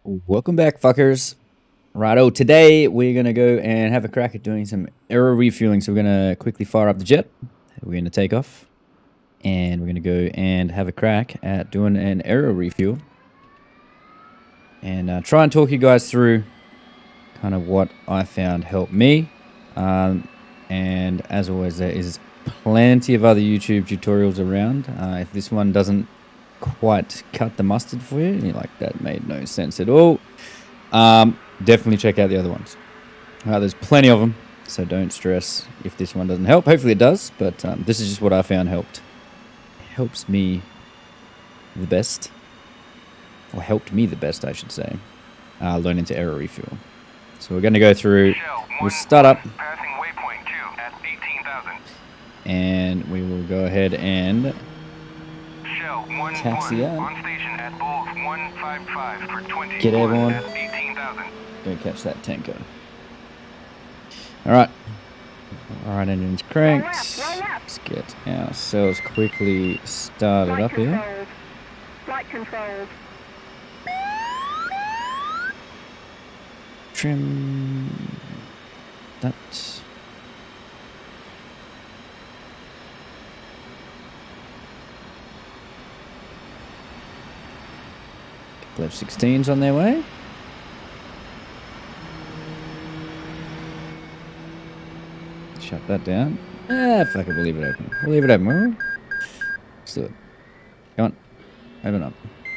Welcome back, fuckers. Righto, today we're going to go and have a crack at doing some aero refueling. So we're going to quickly fire up the jet. We're going to take off. And we're going to go and have a crack at doing an aero refuel. And try and talk you guys through kind of what I found helped me. And as always, there is plenty of other YouTube tutorials around. If this one doesn't quite cut the mustard for you, you're like, that made no sense at all. Definitely check out the other ones. There's plenty of them, so don't stress if this one doesn't help. Hopefully it does, but this is just what I found helps me the best, or helped me the best, I should say, learning to aero refuel. So we're going to go through, we'll start up, and we will go ahead and taxi out, get airborne, go catch that tanker. Alright, engine's cranked. Let's get ourselves quickly started up here. Flight controls. Trim that. Couple F-16s on their way. Shut that down. Fuck it, we'll leave it open. We'll leave it open, will we? Let's do it. Come on. Open up.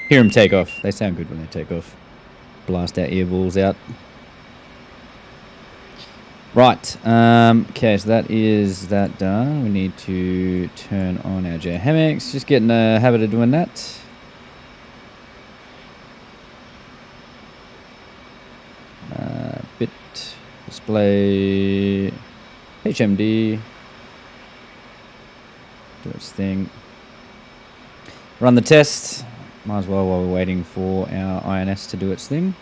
Hear them take off. They sound good when they take off. Blast our ear balls out. Right. Okay, so that is that done. We need to turn on our jet hammocks. Just get in the habit of doing that. Bit display HMD. Do its thing. Run the test. Might as well while we're waiting for our INS to do its thing.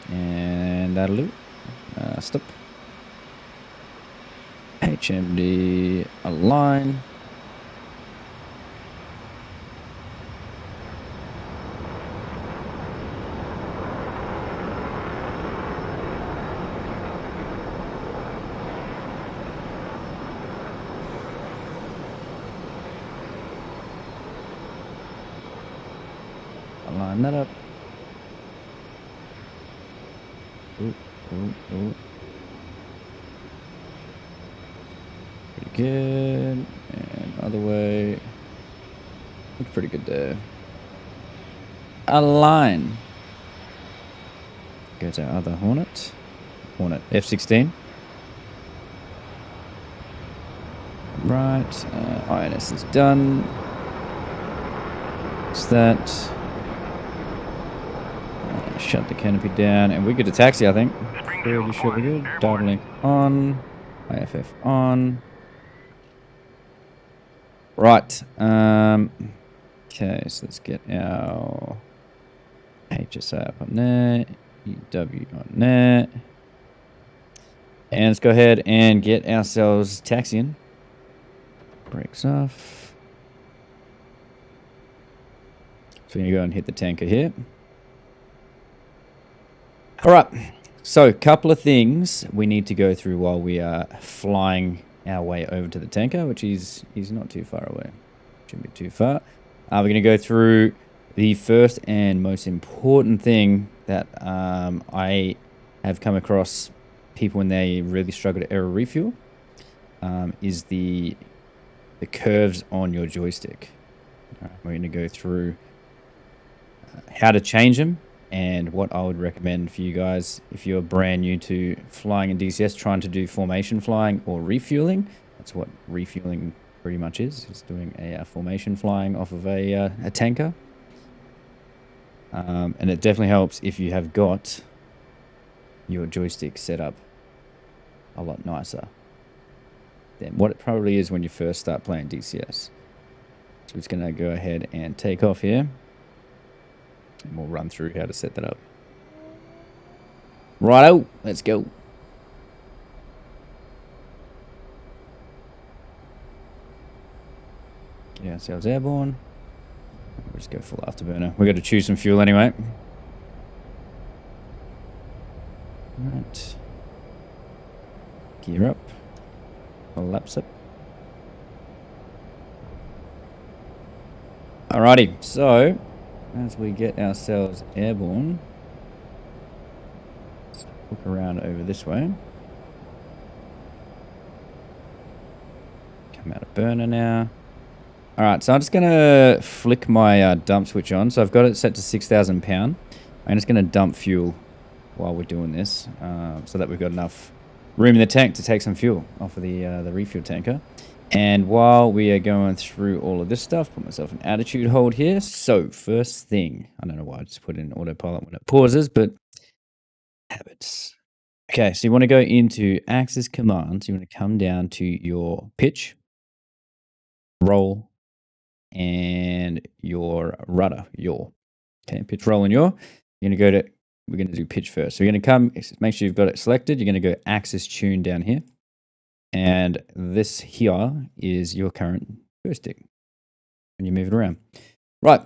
And that'll do. Stop. HMD align. Line that up. Ooh. Pretty good. And other way. Looks pretty good there. Align. Goes our other Hornet. Hornet F-16. Right. INS is done. What's that? Shut the canopy down, and we get a taxi, I think. Pretty sure we good. Dive link on. IFF on. Right. Okay, so let's get our HSA up on there. EW on there. And let's go ahead and get ourselves taxiing. Brakes off. So we're going to go and hit the tanker here. All right, so a couple of things we need to go through while we are flying our way over to the tanker, which is not too far away. Shouldn't be too far. We're going to go through the first and most important thing that I have come across people when they really struggle to aero refuel is the curves on your joystick. We're going to go through how to change them. And what I would recommend for you guys, if you're brand new to flying in DCS, trying to do formation flying or refueling, that's what refueling pretty much is. It's doing a formation flying off of a tanker. And it definitely helps if you have got your joystick set up a lot nicer than what it probably is when you first start playing DCS. So it's going to go ahead and take off here. And we'll run through how to set that up. Righto, let's go. Get ourselves airborne. We'll just go full afterburner. We've got to choose some fuel anyway. Right. Gear up. Collapse it. Alrighty, so as we get ourselves airborne, let's look around over this way. Come out of burner now. Alright, so I'm just going to flick my dump switch on. So I've got it set to 6,000 pound. I'm just going to dump fuel while we're doing this so that we've got enough room in the tank to take some fuel off of the refuel tanker. And while we are going through all of this stuff, put myself in attitude hold here. So first thing, I don't know why I just put it in autopilot when it pauses, but habits. Okay, so you want to go into Axis commands. You want to come down to your pitch, roll, and your rudder, yaw. Okay, pitch, roll, and yaw. You're going to go to, we're going to do pitch first. So you're going to come, make sure you've got it selected. You're going to go Axis tune down here. And this here is your current joystick. And you move it around. Right.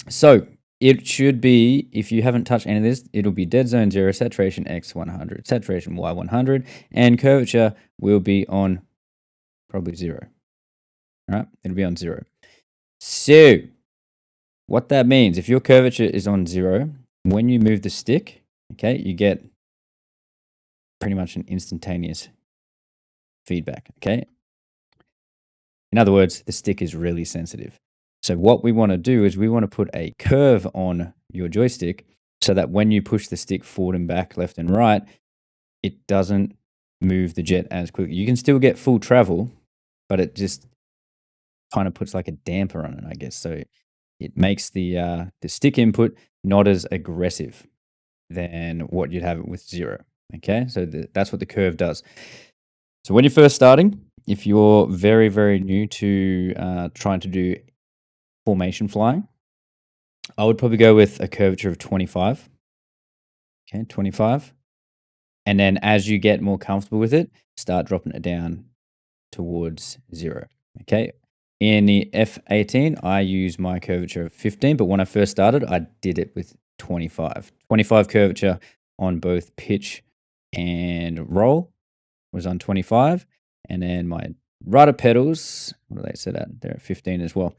So it should be, if you haven't touched any of this, it'll be dead zone 0, saturation X 100, saturation Y 100, and curvature will be on probably 0. All right. It'll be on 0. So what that means, if your curvature is on 0, when you move the stick, okay, you get pretty much an instantaneous feedback, okay? In other words, the stick is really sensitive. So what we want to do is we want to put a curve on your joystick so that when you push the stick forward and back, left and right, it doesn't move the jet as quickly. You can still get full travel, but it just kind of puts like a damper on it, I guess. So it makes the stick input not as aggressive than what you'd have it with 0. Okay, so that's what the curve does. So when you're first starting, if you're very, very new to trying to do formation flying, I would probably go with a curvature of 25. Okay, 25. And then as you get more comfortable with it, start dropping it down towards 0. Okay. In the F-18, I use my curvature of 15, but when I first started, I did it with 25. 25 curvature on both pitch and roll was on 25. And then my rudder pedals, what do they set at? They're at 15 as well.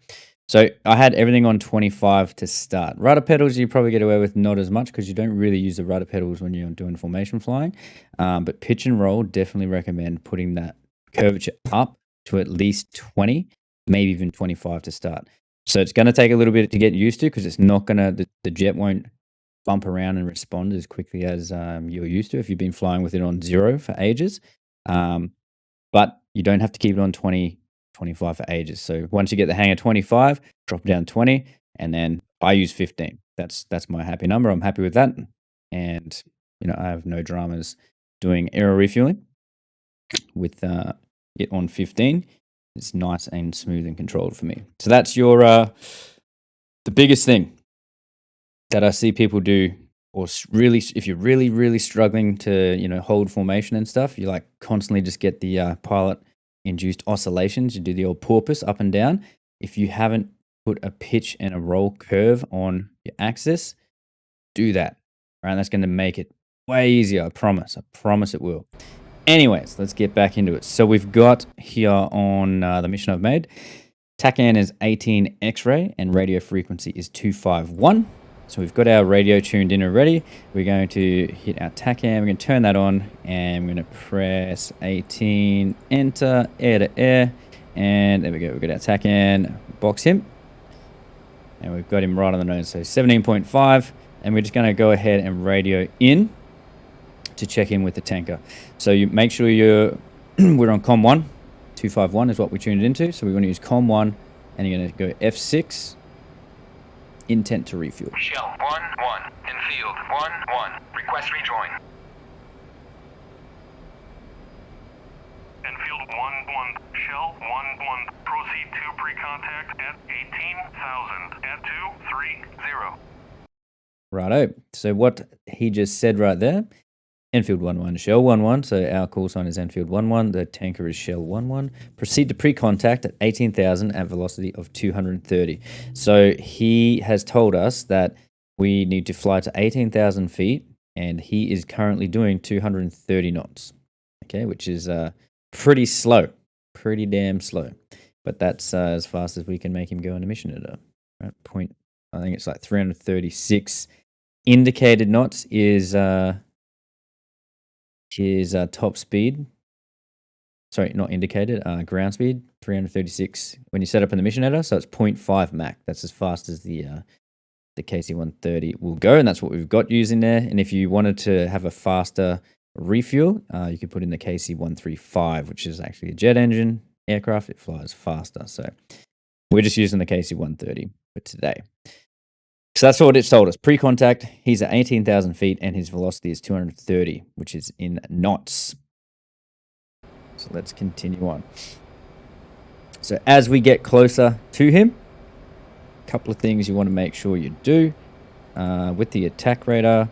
So I had everything on 25 to start. Rudder pedals, you probably get away with not as much because you don't really use the rudder pedals when you're doing formation flying. But pitch and roll, definitely recommend putting that curvature up to at least 20, maybe even 25 to start. So it's going to take a little bit to get used to because it's not going to, the jet won't bump around and respond as quickly as you're used to if you've been flying with it on 0 for ages. But you don't have to keep it on 20, 25 for ages. So once you get the hang of 25, drop it down 20, and then I use 15. That's my happy number. I'm happy with that. And, I have no dramas doing aero refueling with it on 15. It's nice and smooth and controlled for me. So that's your the biggest thing that I see people do, or really, if you're really, really struggling to, hold formation and stuff, you like constantly just get the pilot-induced oscillations. You do the old porpoise up and down. If you haven't put a pitch and a roll curve on your axis, do that. Right, that's going to make it way easier. I promise. I promise it will. Anyways, let's get back into it. So we've got here on the mission I've made, TACAN is 18 X-ray and radio frequency is 251. So we've got our radio tuned in already. We're going to hit our TACAN. We're going to turn that on and we're going to press 18, enter, air to air. And there we go. We've got our TACAN, box him. And we've got him right on the nose. So 17.5. And we're just going to go ahead and radio in to check in with the tanker. So you make sure we're on COM 1. 251 is what we tuned it into. So we're going to use COM 1 and you're going to go F6. Intent to refuel. Shell 1-1, infield 1-1, request rejoin. Infield 1-1, Shell 1-1, proceed to pre-contact at 18,000 at 230. Righto. So what he just said right there, Enfield 1-1, Shell 1-1. So our call sign is Enfield 1-1. The tanker is Shell 1-1. Proceed to pre-contact at 18,000 at velocity of 230. So he has told us that we need to fly to 18,000 feet and he is currently doing 230 knots. Okay, which is pretty slow, pretty damn slow. But that's as fast as we can make him go on a mission at right? I think it's like 336 indicated knots is his top speed. Sorry, not indicated, ground speed, 336 when you set up in the mission editor, so it's 0.5 Mach. That's as fast as the KC-130 will go, and that's what we've got using there. And if you wanted to have a faster refuel, you could put in the KC-135, which is actually a jet engine aircraft. It flies faster, so we're just using the KC-130 for today. So that's what it's told us. Pre-contact, he's at 18,000 feet, and his velocity is 230, which is in knots. So let's continue on. So as we get closer to him, a couple of things you want to make sure you do with the attack radar.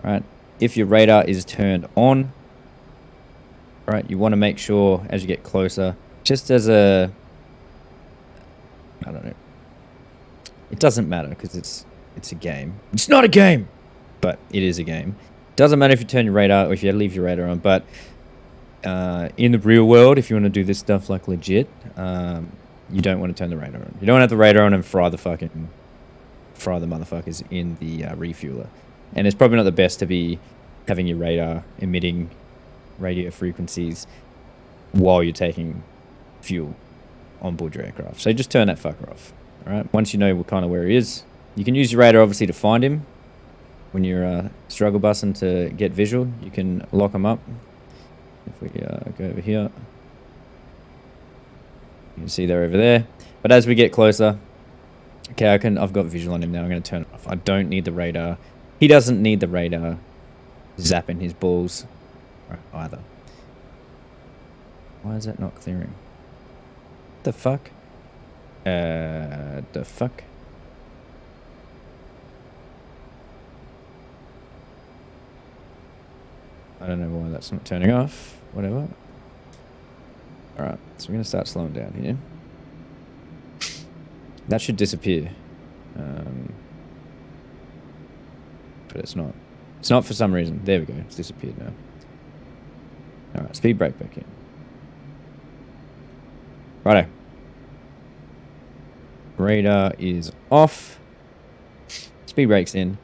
Right, if your radar is turned on, right, you want to make sure as you get closer, just as a, I don't know, it doesn't matter because it's a game. It's not a game, but it is a game. Doesn't matter if you turn your radar or if you leave your radar on, but in the real world, if you want to do this stuff like legit, you don't want to turn the radar on. You don't want to have the radar on and fry the motherfuckers in the refueler. And it's probably not the best to be having your radar emitting radio frequencies while you're taking fuel on board your aircraft. So just turn that fucker off. All right. Once you know kind of where he is, you can use your radar obviously to find him. When you're struggle bussing to get visual, you can lock him up. If we go over here, you can see they're over there. But as we get closer, okay, I've got visual on him now. I'm going to turn it off. I don't need the radar. He doesn't need the radar zapping his balls either. Why is that not clearing? The fuck? The fuck? I don't know why that's not turning off. Whatever. Alright, so we're going to start slowing down here. That should disappear. But it's not. It's not for some reason. There we go. It's disappeared now. Alright, speed brake back in. Righto. Radar is off. Speed brake's in.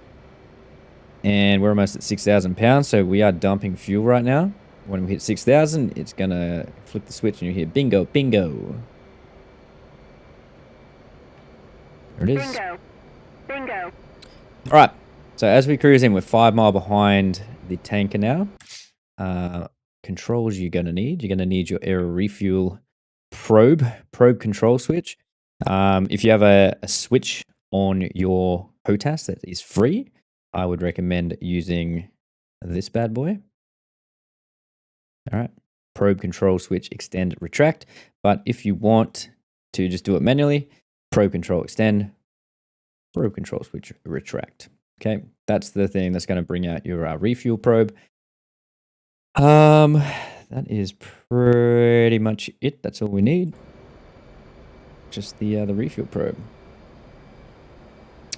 And we're almost at 6,000 pounds, so we are dumping fuel right now. When we hit 6,000, it's going to flip the switch and you hear bingo, bingo. There it is. Bingo. Bingo. All right. So as we cruise in, we're 5 miles behind the tanker now. Controls you're going to need. You're going to need your air refuel probe control switch. If you have a switch on your HOTAS that is free, I would recommend using this bad boy. All right. Probe control switch, extend, retract. But if you want to just do it manually, probe control extend, probe control switch, retract. Okay. That's the thing that's going to bring out your refuel probe. That is pretty much it. That's all we need. Just the refuel probe.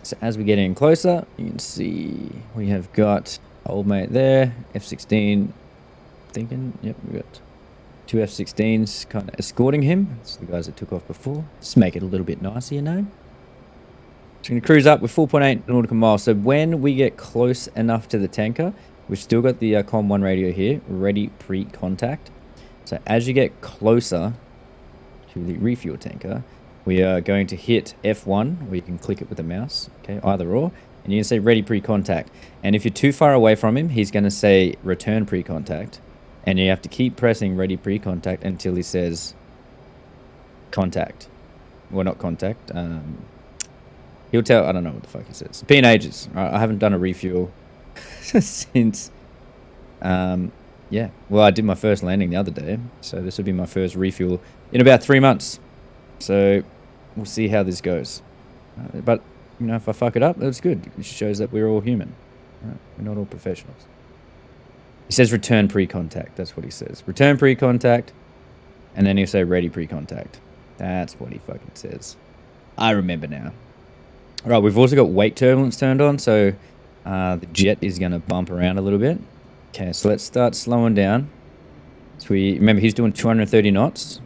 So as we get in closer, you can see we have got old mate there, F-16, thinking, yep, we've got 2 F-16s kind of escorting him. It's the guys that took off before. Just make it a little bit nicer, you know. So we're going to cruise up with 4.8 nautical miles. So when we get close enough to the tanker, we've still got the COM1 radio here, ready pre-contact. So as you get closer to the refuel tanker, we are going to hit F1, or you can click it with the mouse, okay, either or, and you can say ready pre-contact. And if you're too far away from him, he's going to say return pre-contact, and you have to keep pressing ready pre-contact until he says contact. Well, not contact. He'll tell, I don't know what the fuck he says. It's been ages. Right? I haven't done a refuel since, yeah. Well, I did my first landing the other day, so this will be my first refuel in about 3 months. So we'll see how this goes. But, you know, if I fuck it up, that's good. It shows that we're all human. Right? We're not all professionals. He says return pre-contact. That's what he says. Return pre-contact. And then he'll say ready pre-contact. That's what he fucking says. I remember now. All right, we've also got wake turbulence turned on. So The jet is going to bump around a little bit. Okay, so let's start slowing down. So we remember he's doing 230 knots,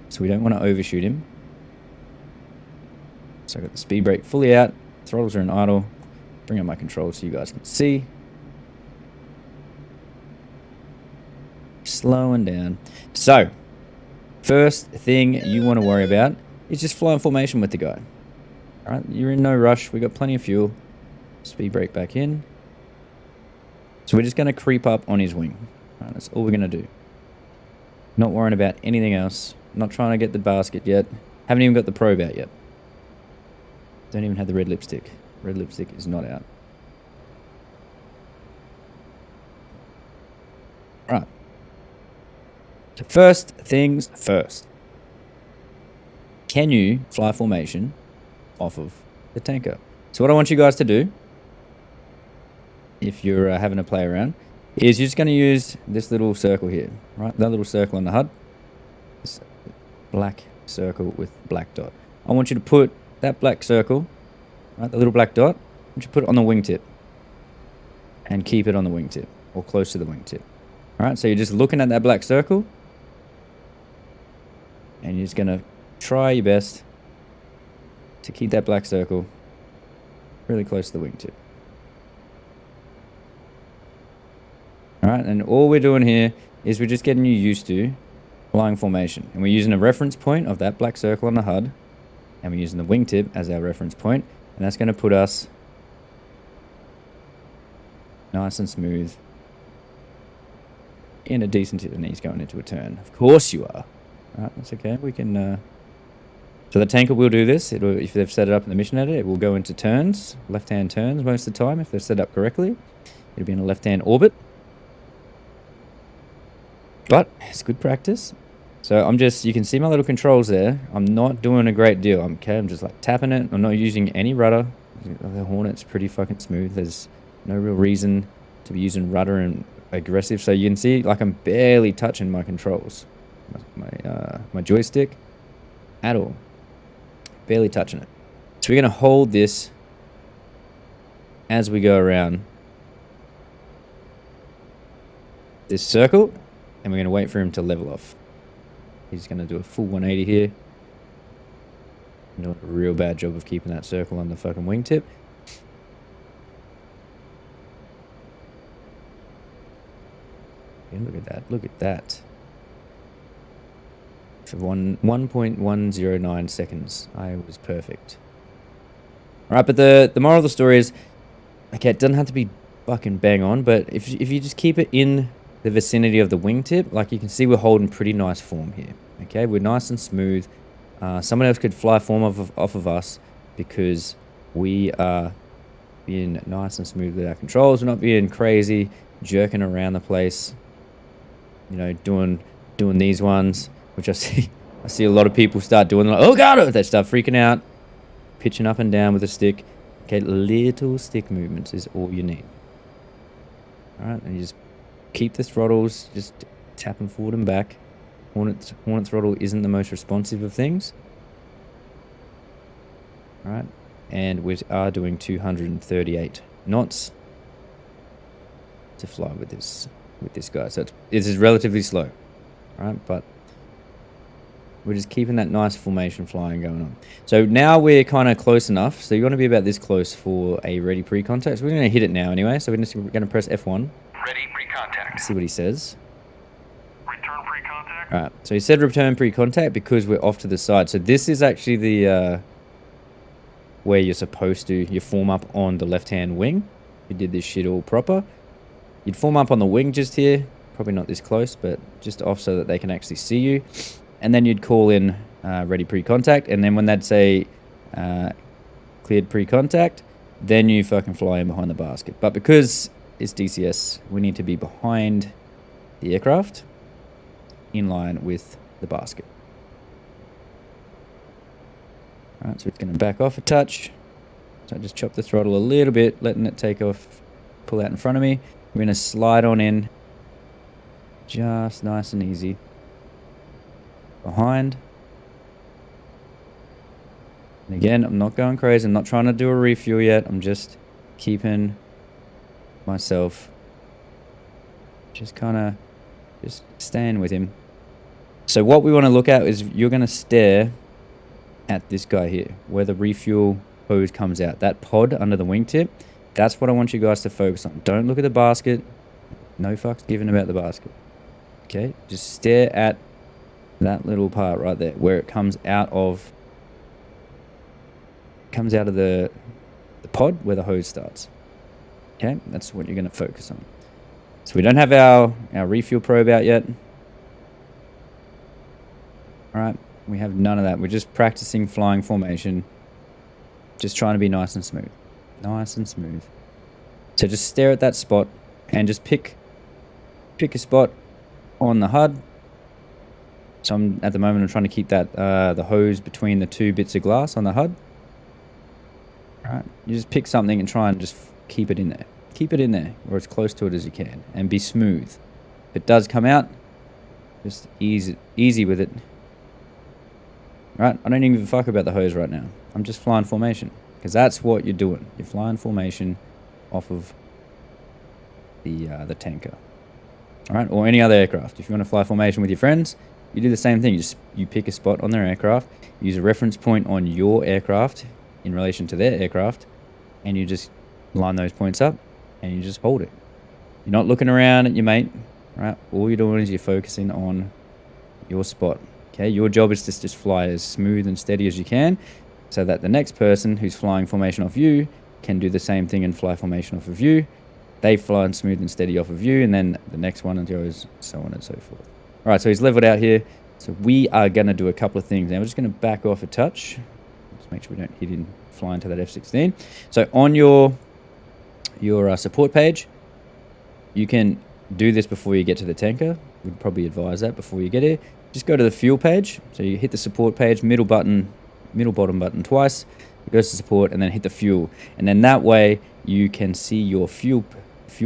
so we don't want to overshoot him. So I got the speed brake fully out, throttles are in idle. Bring up my controls so you guys can see. Slowing down. So, first thing you want to worry about is just fly in formation with the guy. Alright, you're in no rush. We got plenty of fuel. Speed brake back in. So we're just going to creep up on his wing. Alright, that's all we're going to do. Not worrying about anything else. Not trying to get the basket yet. Haven't even got the probe out yet. Don't even have the red lipstick. Red lipstick is not out. Right. So first things first. Can you fly formation off of the tanker? So what I want you guys to do, if you're having a play around, is you're just going to use this little circle here, right? That little circle on the HUD. This black circle with black dot. I want you to put that black circle, right, the little black dot, I want you to put it on the wingtip. And keep it on the wingtip, or close to the wingtip. Alright, so you're just looking at that black circle. And you're just going to try your best to keep that black circle really close to the wingtip. Alright, and all we're doing here is we're just getting you used to flying formation. And we're using a reference point of that black circle on the HUD. And we're using the wingtip as our reference point. And that's going to put us nice and smooth in a decent... And he's going into a turn. Of course you are. Alright, that's okay. We can... So the tanker will do this. It'll, if they've set it up in the mission editor, it will go into turns. Left-hand turns most of the time if they're set up correctly. It'll be in a left-hand orbit. But it's good practice. So I'm just... You can see my little controls there. I'm not doing a great deal. I'm just like tapping it. I'm not using any rudder. The Hornet's pretty fucking smooth. There's no real reason to be using rudder and aggressive. So you can see like I'm barely touching my controls. My joystick at all. Barely touching it. So we're going to hold this as we go around this circle, and we're going to wait for him to level off. He's going to do a full 180 here. Doing a real bad job of keeping that circle on the fucking wingtip. Yeah, look at that. Look at that. For 1.109 seconds, I was perfect. Alright, but the moral of the story is, okay, it doesn't have to be fucking bang on, but if you just keep it in the vicinity of the wingtip, like you can see we're holding pretty nice form here. Okay, we're nice and smooth. Someone else could fly form off of us because we are being nice and smooth with our controls. We're not being crazy, jerking around the place. You know, doing these ones. Which I see a lot of people start doing, like, oh god, they start freaking out, pitching up and down with a stick. Okay, little stick movements is all you need. Alright, and you just keep the throttles, just tap them forward and back. Hornet throttle isn't the most responsive of things. Alright, and we are doing 238 knots to fly with this guy. So this is relatively slow. Alright, but we're just keeping that nice formation flying going on. So now we're kind of close enough. So you want to be about this close for a ready pre-contact. So we're going to hit it now anyway. So we're going to press F1. Ready pre-contact. See what he says. Return pre-contact. Alright, so he said return pre-contact because we're off to the side. So this is actually the where you're supposed to... You form up on the left-hand wing. You did this shit all proper. You'd form up on the wing just here. Probably not this close, but just off so that they can actually see you. And then you'd call in ready pre-contact. And then when they'd say cleared pre-contact, then you fucking fly in behind the basket. But because it's DCS, we need to be behind the aircraft in line with the basket. Alright, so it's going to back off a touch. So I just chop the throttle a little bit, letting it take off, pull out in front of me. We're going to slide on in. Just nice and easy. Behind. And again, I'm not going crazy. I'm not trying to do a refuel yet. I'm just keeping myself just kind of just staying with him. So what we want to look at is you're going to stare at this guy here, where the refuel hose comes out. That pod under the wingtip, that's what I want you guys to focus on. Don't look at the basket. No fucks given about the basket. Okay, just stare at that little part right there, where it comes out of the pod where the hose starts. Okay, that's what you're going to focus on. So we don't have our refuel probe out yet. All right, we have none of that. We're just practicing flying formation, just trying to be nice and smooth. Nice and smooth. So just stare at that spot and just pick a spot on the HUD. So at the moment I'm trying to keep that the hose between the two bits of glass on the HUD. All right, you just pick something and try and just keep it in there. Keep it in there, or as close to it as you can, and be smooth. If it does come out, just easy with it. Right, I don't even give a fuck about the hose right now. I'm just flying formation, because that's what you're doing. You're flying formation off of the tanker. All right, or any other aircraft. If you want to fly formation with your friends, you do the same thing. You pick a spot on their aircraft, use a reference point on your aircraft in relation to their aircraft, and you just line those points up, and you just hold it. You're not looking around at your mate, right? All you're doing is you're focusing on your spot. Okay, your job is to just fly as smooth and steady as you can, so that the next person who's flying formation off you can do the same thing and fly formation off of you. They fly and smooth and steady off of you, and then the next one goes so on and so forth. All right, so he's leveled out here. So we are going to do a couple of things. Now we're just going to back off a touch. Just make sure we don't hit in flying to that F-16. So on your support page, you can do this before you get to the tanker. We'd probably advise that before you get here. Just go to the fuel page. So you hit the support page, middle bottom button twice. It goes to support, and then hit the fuel. And then that way you can see your fuel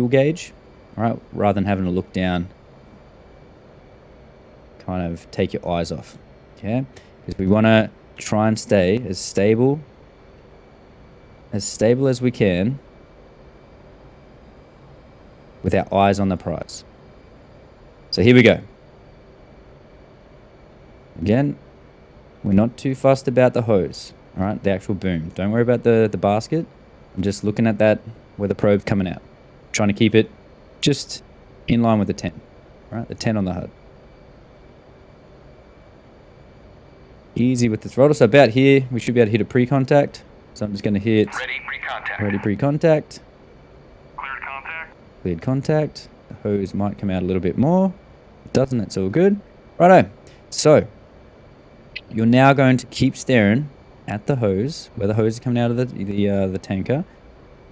gauge, all right, rather than having to look down, kind of take your eyes off, okay? Because we want to try and stay as stable as we can with our eyes on the prize. So here we go. Again, we're not too fussed about the hose, all right, the actual boom. Don't worry about the basket. I'm just looking at that where the probe's coming out. Trying to keep it just in line with the 10, all right, the 10 on the HUD. Easy with the throttle. So about here, we should be able to hit a pre-contact. So I'm just going to hit Ready pre-contact. ready pre-contact. Cleared contact. Cleared contact. The hose might come out a little bit more. If it doesn't, it's all good. Righto. So you're now going to keep staring at the hose, where the hose is coming out of the tanker,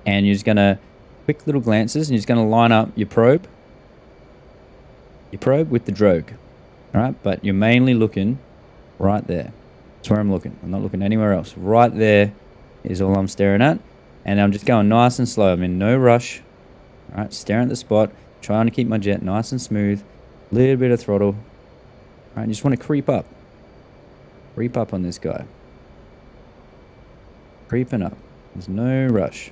and you're just going to quick little glances, and you're just going to line up your probe with the drogue. All right, but you're mainly looking right there. That's where I'm looking. I'm not looking anywhere else. Right there is all I'm staring at, and I'm just going nice and slow. I'm in no rush. All right, staring at the spot, trying to keep my jet nice and smooth. Little bit of throttle. All right, you just want to creep up on this guy. Creeping up. There's no rush.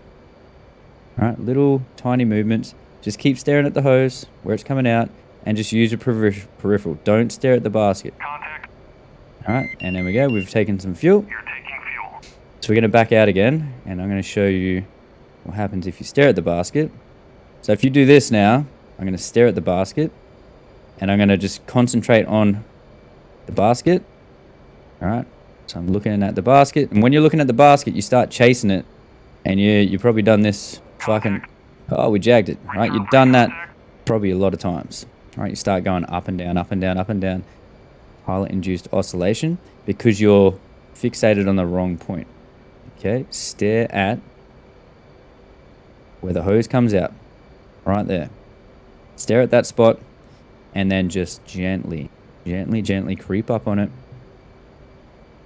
All right, little tiny movements. Just keep staring at the hose where it's coming out, and just use your peripheral. Don't stare at the basket. Contact. All right, and there we go. We've taken some fuel. You're taking fuel. So we're going to back out again, and I'm going to show you what happens if you stare at the basket. So if you do this now, I'm going to stare at the basket, and I'm going to just concentrate on the basket. All right, so I'm looking at the basket, and when you're looking at the basket, you start chasing it, and you've probably done this fucking... Oh, we jagged it. All right, you've done that probably a lot of times. All right, you start going up and down, up and down, up and down. Pilot-induced oscillation, because you're fixated on the wrong point. Okay, stare at where the hose comes out, right there. Stare at that spot, and then just gently creep up on it.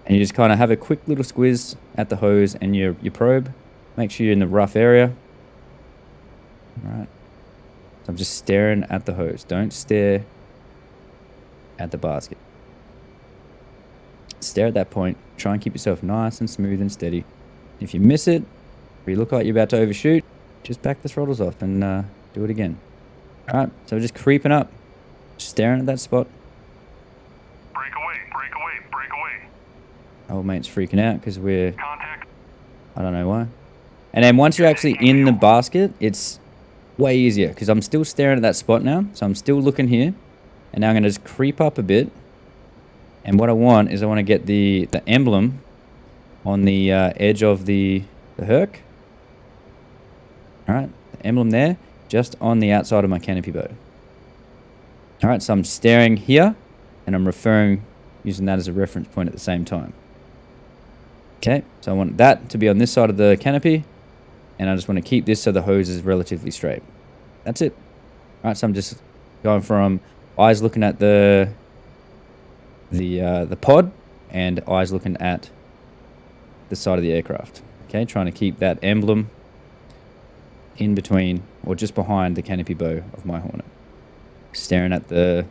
And you just kind of have a quick little squiz at the hose and your probe. Make sure you're in the rough area. All right. So I'm just staring at the hose. Don't stare at the basket. Stare at that point. Try and keep yourself nice and smooth and steady. If you miss it, or you look like you're about to overshoot, just back the throttles off and do it again. All right, so we're just creeping up, staring at that spot. Break away, break away, break away. Old mate's freaking out because we're, Contact. I don't know why. And then once you're actually in the basket, it's way easier because I'm still staring at that spot now. So I'm still looking here. And now I'm going to just creep up a bit. And what I want is I want to get the emblem on the edge of the Herc. All right, the emblem there, just on the outside of my canopy bow. All right, so I'm staring here and I'm referring, using that as a reference point at the same time. Okay, so I want that to be on this side of the canopy. And I just want to keep this so the hose is relatively straight. That's it. All right, so I'm just going from eyes looking at the pod and eyes looking at the side of the aircraft. Okay, trying to keep that emblem in between or just behind the canopy bow of my Hornet. Staring at the,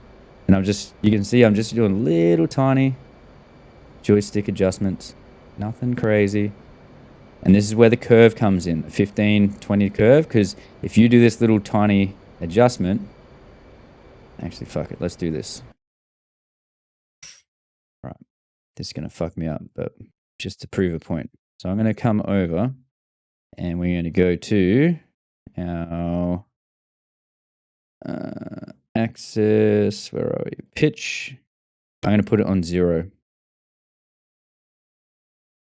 and I'm just, you can see I'm just doing little tiny joystick adjustments. Nothing crazy. And this is where the curve comes in, the 15-20 curve, because if you do this little tiny adjustment, actually, fuck it, let's do this. All right, this is going to fuck me up, but just to prove a point. So I'm going to come over, and we're going to go to our axis, where are we? Pitch. I'm going to put it on 0.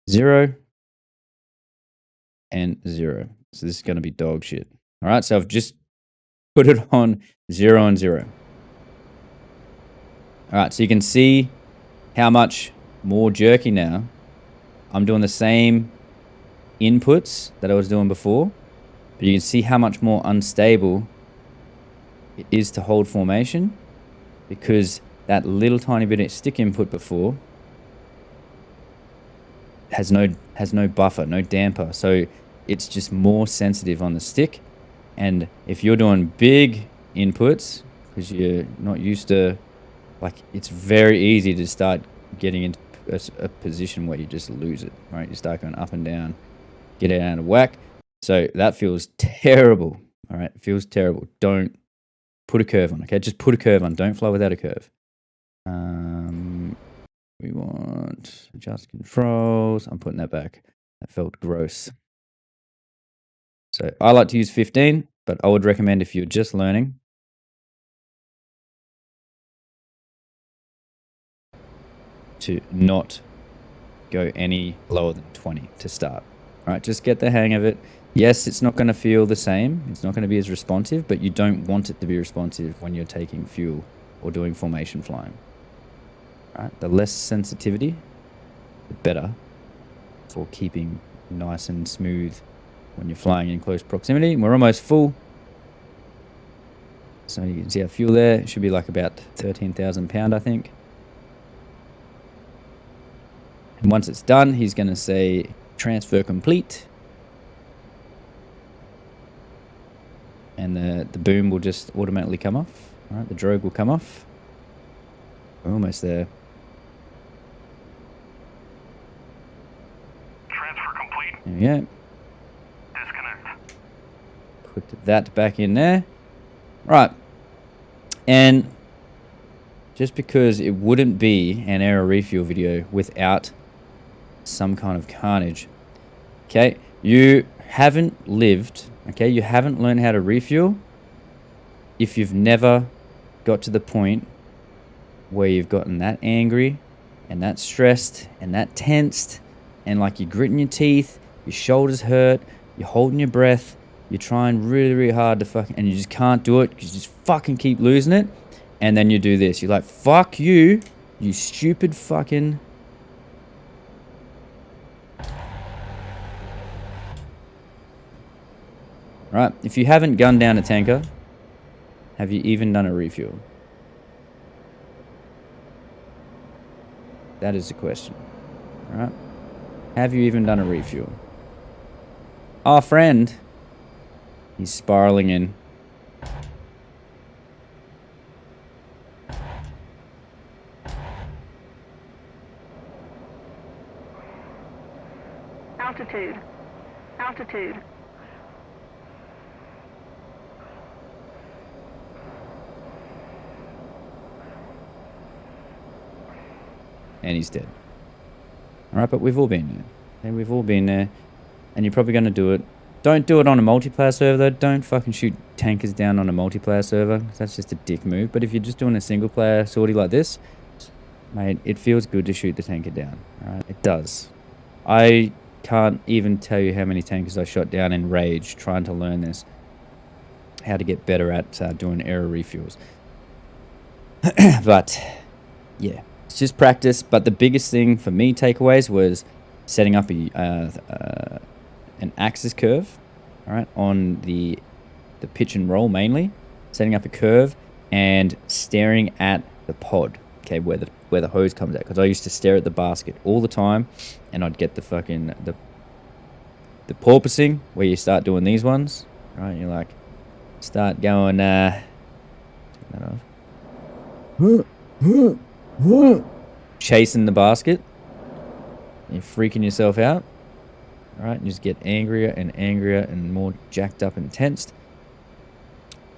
0. And 0. So this is going to be dog shit. All right, so I've just put it on 0 and 0. All right, so you can see how much more jerky now. I'm doing the same inputs that I was doing before, but you can see how much more unstable it is to hold formation because that little tiny bit of stick input before has no buffer, no damper. So it's just more sensitive on the stick. And if you're doing big inputs, because you're not used to, like, it's very easy to start getting into a position where you just lose it, right? You start going up and down, get it out of whack. So that feels terrible, all right? It feels terrible. Don't put a curve on, okay? Just put a curve on. Don't fly without a curve. We want adjust controls. I'm putting that back. That felt gross. So I like to use 15, but I would recommend if you're just learning, to not go any lower than 20 to start. All right, just get the hang of it. Yes, it's not going to feel the same. It's not going to be as responsive, but you don't want it to be responsive when you're taking fuel or doing formation flying. All right, the less sensitivity, the better for keeping nice and smooth when you're flying in close proximity. We're almost full. So you can see our fuel there. It should be like about 13,000 pound, I think. And once it's done, he's going to say transfer complete. And the boom will just automatically come off. All right, the drogue will come off. We're almost there. Transfer complete. There we go. Disconnect. Put that back in there. Right. And just because it wouldn't be an aero refuel video without some kind of carnage. Okay, you haven't lived, okay, you haven't learned how to refuel if you've never got to the point where you've gotten that angry and that stressed and that tensed and like you're gritting your teeth, your shoulders hurt, you're holding your breath, you're trying really, really hard to fucking, and you just can't do it because you just fucking keep losing it. And then you do this. You're like, fuck you, you stupid fucking... Right, if you haven't gunned down a tanker, have you even done a refuel? That is the question. All right, have you even done a refuel? Our friend, he's spiraling in. Altitude. Altitude. and he's dead. All right, but we've all been there. And we've all been there, and you're probably going to do it. Don't do it on a multiplayer server, though. Don't fucking shoot tankers down on a multiplayer server. That's just a dick move. But if you're just doing a single player sortie like this, mate, it feels good to shoot the tanker down. All right, it does. I can't even tell you how many tankers I shot down in Rage trying to learn this. How to get better at doing aero refuels. But, yeah, it's just practice. But the biggest thing for me, takeaways, was setting up an axis curve, all right, on the pitch and roll mainly. Setting up a curve and staring at the pod, okay, where the hose comes out. Because I used to stare at the basket all the time, and I'd get the fucking the porpoising where you start doing these ones, right? You're like, start going, turn that off. Chasing the basket. You're freaking yourself out. All right, you just get angrier and angrier and more jacked up and tensed.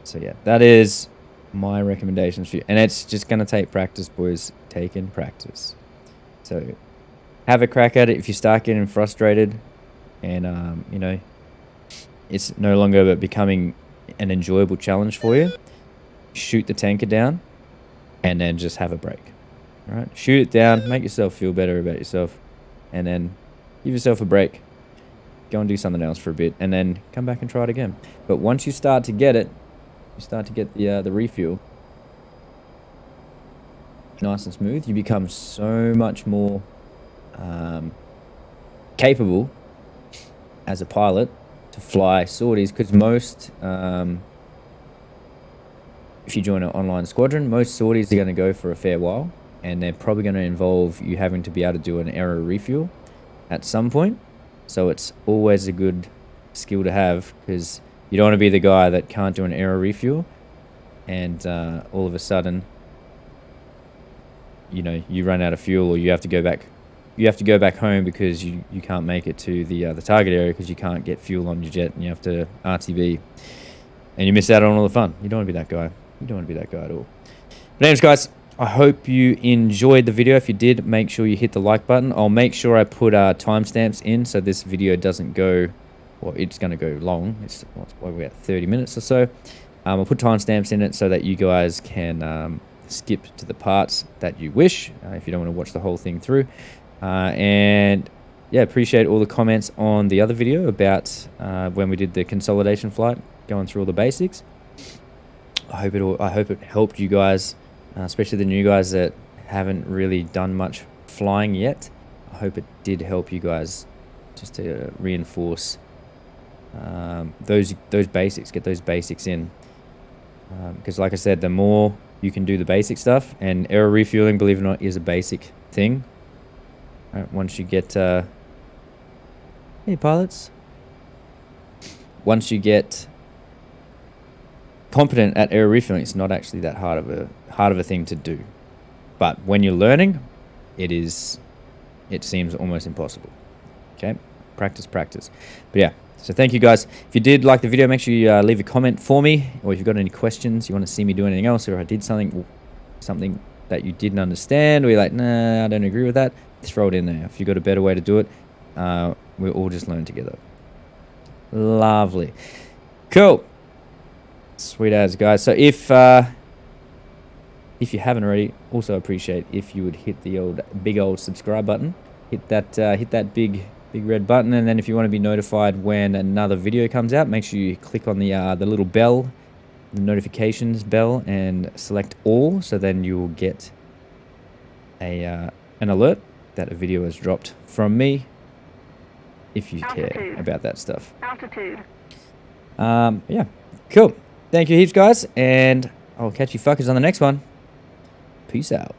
So yeah, that is my recommendations for you. And it's just going to take practice, boys. Take in practice. So have a crack at it. If you start getting frustrated and, you know, it's no longer becoming an enjoyable challenge for you, shoot the tanker down and then just have a break. All right, shoot it down, make yourself feel better about yourself, and then give yourself a break. Go and do something else for a bit, and then come back and try it again. But once you start to get it, you start to get the refuel nice and smooth, you become so much more capable as a pilot to fly sorties, because most, if you join an online squadron, most sorties are going to go for a fair while, and they're probably going to involve you having to be able to do an aero refuel at some point. So it's always a good skill to have, because you don't want to be the guy that can't do an aero refuel, and all of a sudden, you know, you run out of fuel, or you have to go back. You have to go back home because you can't make it to the target area because you can't get fuel on your jet, and you have to RTB, and you miss out on all the fun. You don't want to be that guy. You don't want to be that guy at all. But anyways, guys, I hope you enjoyed the video. If you did, make sure you hit the like button. I'll make sure I put timestamps in so this video doesn't go, well, it's going to go long. It's probably about 30 minutes or so. I'll put timestamps in it so that you guys can skip to the parts that you wish if you don't want to watch the whole thing through. And yeah, appreciate all the comments on the other video about when we did the consolidation flight, going through all the basics. I hope it helped you guys, especially the new guys that haven't really done much flying yet. I hope it did help you guys just to reinforce those basics, get those basics in. Because like I said, the more you can do the basic stuff, and aero refueling, believe it or not, is a basic thing. Once you get, hey pilots, once you get competent at aero refueling, it's not actually that hard of a thing to do. But when you're learning, it seems almost impossible. Okay, practice. But yeah, so thank you guys. If you did like the video, make sure you leave a comment for me, or if you've got any questions, you want to see me do anything else, or I did something that you didn't understand, or you're like, nah, I don't agree with that, throw it in there. If you've got a better way to do it, we'll all just learn together. Lovely. Cool. Sweet as, guys. So if you haven't already, also appreciate if you would hit the big old subscribe button. Hit that big red button, and then if you want to be notified when another video comes out, make sure you click on the little bell, the notifications bell, and select all, so then you will get an alert that a video has dropped from me, if you care about that stuff. Altitude. Yeah, cool. Thank you heaps, guys, and I'll catch you fuckers on the next one. Peace out.